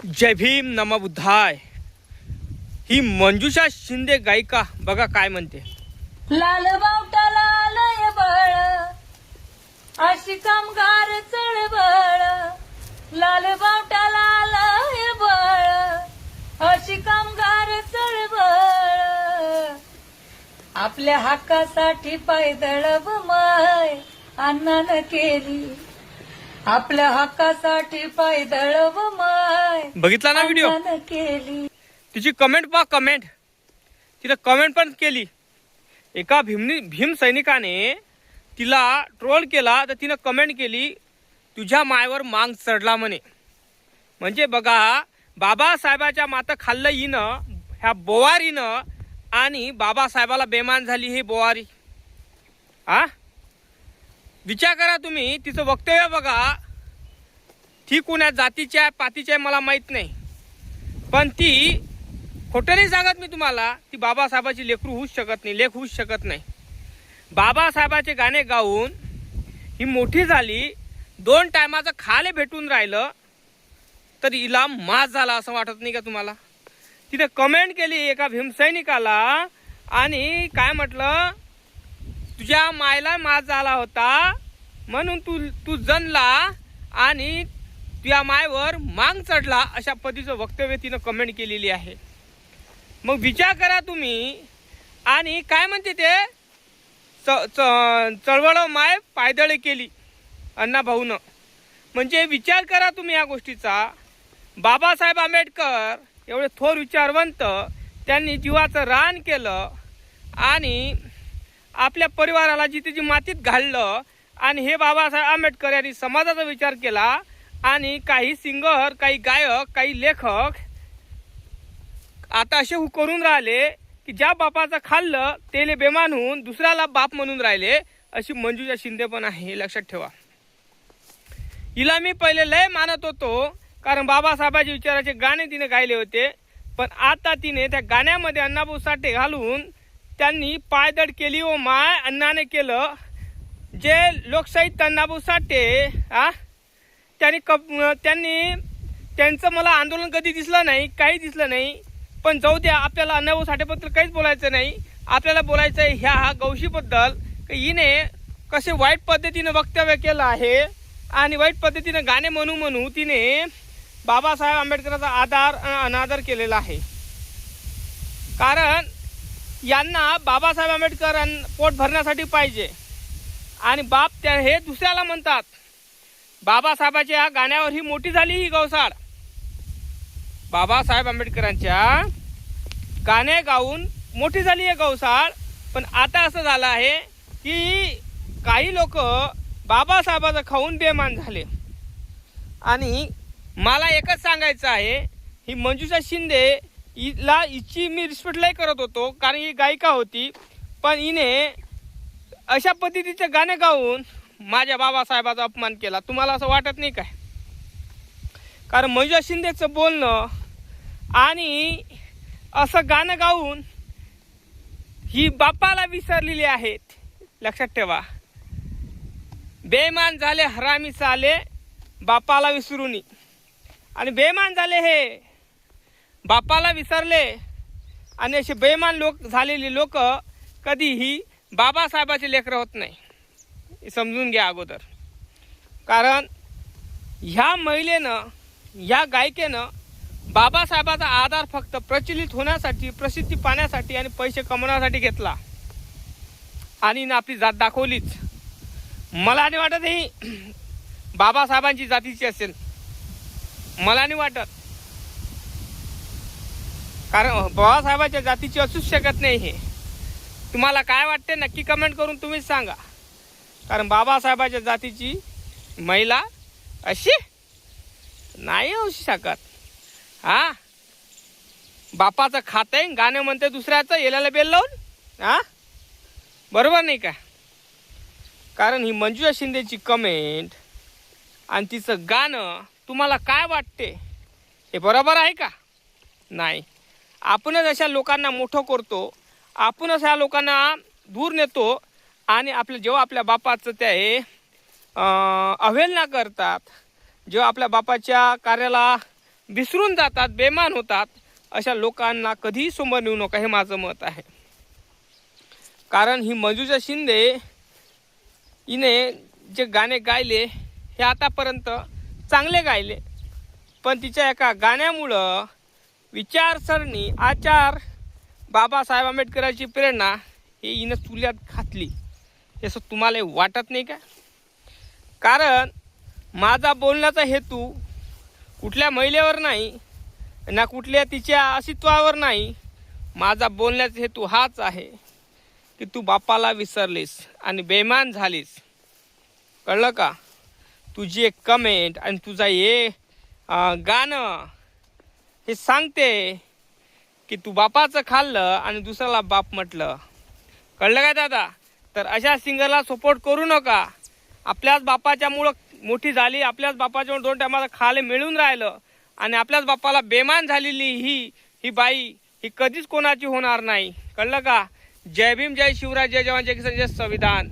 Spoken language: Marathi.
जय भीम नमः बुद्धाय। ही मंजुषा शिंदे गायिका बघा काय म्हणते। लाल बावटाला लय बळ अशी कामगार चळवळ, लाल बावटाला लय बळ अशी कामगार चळवळ, आपल्या हक्कासाठी पायदळ माय अण्णानं केली, आपल्या हक्कासाठी पायदळ माय बघितला ना व्हिडिओ अण्णानं केली। तिची कमेंट पहा, कमेंट तिला कमेंट पण केली। एका भीम सैनिकाने तिला ट्रोल केला तर तिने कमेंट केली, तुझ्या मायवर मांग चढला म्हणे। म्हणजे बघा, बाबासाहेबाच्या माता खाल्लं हिनं, ह्या बोवारीनं, आणि बाबासाहेबाला बेमान झाली ही बोवारी। हा विचार करा तुम्ही, तिचं वक्तव्य बघा। ती कोण्या जातीची आहे पातीची आहे मला माहित नाही, पण ती खोटं नाही सांगत मी तुम्हाला, ती बाबासाहेबाची लेकरू होऊच शकत नाही, लेख होऊच शकत नाही। बाबासाहेबाचे गाणे गाऊन ही मोठी झाली, 2 टायमाचं खाले भेटून राहिलं तर हिला माज झाला असं वाटत नाही का तुम्हाला? तिने कमेंट केली एका भीमसैनिकाला आणि काय म्हटलं, तुझ्या मायला माज झाला होता म्हणून तू जनला आणि तुझ्या मायवर मांग चढला, अशा पद्धतीचं वक्तव्य तिनं कमेंट केलेली आहे। मग विचार करा तुम्ही। आणि काय म्हणते ते, चळवळ माय पायदळ केली अण्णा भाऊनं। म्हणजे विचार करा तुम्ही या गोष्टीचा। बाबासाहेब आंबेडकर एवढे थोर विचारवंत, त्यांनी जीवाचं रान केलं आणि आपल्या परिवाराला जिथे मातीत घाललं, आणि हे बाबासाहेब आंबेडकर यांनी समाजाचा विचार केला। आणि काही सिंगर, काही गायक, काही लेखक आता असे करून राहिले की ज्या बापाचं खाल्लं त्याला बेमान होऊन दुसऱ्याला बाप म्हणून राहिले, अशी मंजुषा शिंदे पण आहे, हे लक्षात ठेवा। हिला मी पहिले लय मानत होतो, कारण बाबासाहेबांच्या विचाराचे गाणे तिने गायले होते, पण आता तिने त्या गाण्यामध्ये अण्णाभाऊ साठे घालून त्यांनी पायदळ केली व माय अण्णाने केलं। जे लोकशाहीत अण्णाभाऊ साठे त्यांचं मला आंदोलन कधी दिसलं नाही, काही दिसलं नाही। पण जाऊ द्या, आपल्याला अण्णाभाऊ साठेबद्दल काहीच बोलायचं नाही। आपल्याला बोलायचं आहे ह्या गौशीबद्दल, की हिने कसे वाईट पद्धतीने वक्तव्य केलं आहे आणि वाईट पद्धतीने गाणे म्हणू तिने बाबासाहेब आंबेडकरांचा आदर अनादर केलेला आहे। कारण यांना बाबासाहेब आंबेडकर पोट भरण्यासाठी पाहिजे, आणि बाप हे दुसऱ्याला म्हणतात। बाबासाहेबाच्या गाण्यावर ही मोठी झाली ही गौसाळ। बाबासाहेब आंबेडकरांच्या गाणे गाऊन मोठी झाली आहे गौसाळ। पण आता असं झालं आहे की काही लोक बाबासाहेबाचं खाऊन बेमान झाले। आणि मला एकच सांगायचं आहे, ही मंजुषा शिंदे हिची मी रिस्पेक्ट लय करत होतो, कारण ही गायिका होती, पण हिने अशा पद्धतीचे गाणे गाऊन माझ्या बाबासाहेबाचा अपमान केला। तुम्हाला असं वाटत नाही काय? कारण मंजुषा शिंदेचं बोलणं आणि असं गाणं गाऊन ही बापाला विसरलेली आहेत, लक्षात ठेवा। बेमान झाले हरामी साले बापाला विसरूनी, आणि बेमान झाले हे बापाला विसरले, आणि असे बेमान झालेले लोक कधीही बाबासाहेबाचे लेकरं होत नाही, हे समजून घ्या अगोदर। कारण ह्या महिलेनं, ह्या गायिकेनं बाबासाहेबाचा आधार फक्त प्रचलित होण्यासाठी, प्रसिद्धी पाहण्यासाठी आणि पैसे कमवण्यासाठी घेतला, आणि आपली जात दाखवलीच। मला नाही वाटत ही बाबासाहेबांची जातीची असेल, मला नाही वाटत, कारण बाबासाहेबांच्या जातीची असूच शकत नाही। हे तुम्हाला काय वाटते नक्की कमेंट करून तुम्हीच सांगा। कारण बाबासाहेबांच्या जातीची महिला अशी नाही होऊ शकत। बापाचं खाते गाणे म्हणते दुसऱ्याचं, येल्याला बेल लावून, बरोबर नाही का? कारण ही मंजुषा शिंदेची कमेंट आणि तिचं गाणं तुम्हाला काय वाटते, हे बरोबर आहे का? नाही। आपणच अशा लोकांना मोठं करतो, आपणच ह्या लोकांना दूर नेतो, आणि जेव्हा आपल्या बापाचं ते अवहेलना करतात, जेव्हा आपल्या बापाच्या कार्याला विसरून जातात, बेमान होतात, अशा लोकांना कधीही समोर नेऊ नका, हे माझं मत आहे. कारण ही मंजुषा शिंदे हिने जे गाणे गायले हे आतापर्यंत चांगले गायले, पण तिच्या एका गाण्यामुळं विचारसरणी आचार बाबासाहेब आंबेडकरांची प्रेरणा ही हिनं चुल्यात घातली, असं तुम्हाला वाटत नाही का? कारण माझा बोलण्याचा हेतू कुठल्या महिलेवर नाही ना कुठल्या तिच्या अस्तित्वावर नाही. माझा बोलण्याचा हेतू हाच आहे की तू बापाला विसरलीस आणि बेमान झालीस. कळलं का? तुझी एक कमेंट आणि तुझा हे गाणं हे सांगते की तू बापाचं खाल्लं आणि दुसऱ्याला बाप म्हटलं. कळलं काय दादा? तर अशा सिंगरला सपोर्ट करू नका. आपल्याच बापाच्यामुळं मोठी झाली, आपल्याच बापाच्यामुळे 2 टायमाला खायला मिळून राहिलं आणि आपल्याच बापाला बेमान झालेली ही बाई ही कधीच कोणाची होणार नाही. कळलं का? जय भीम, जय शिवराय, जय जवान, जय किसान, जय संविधान.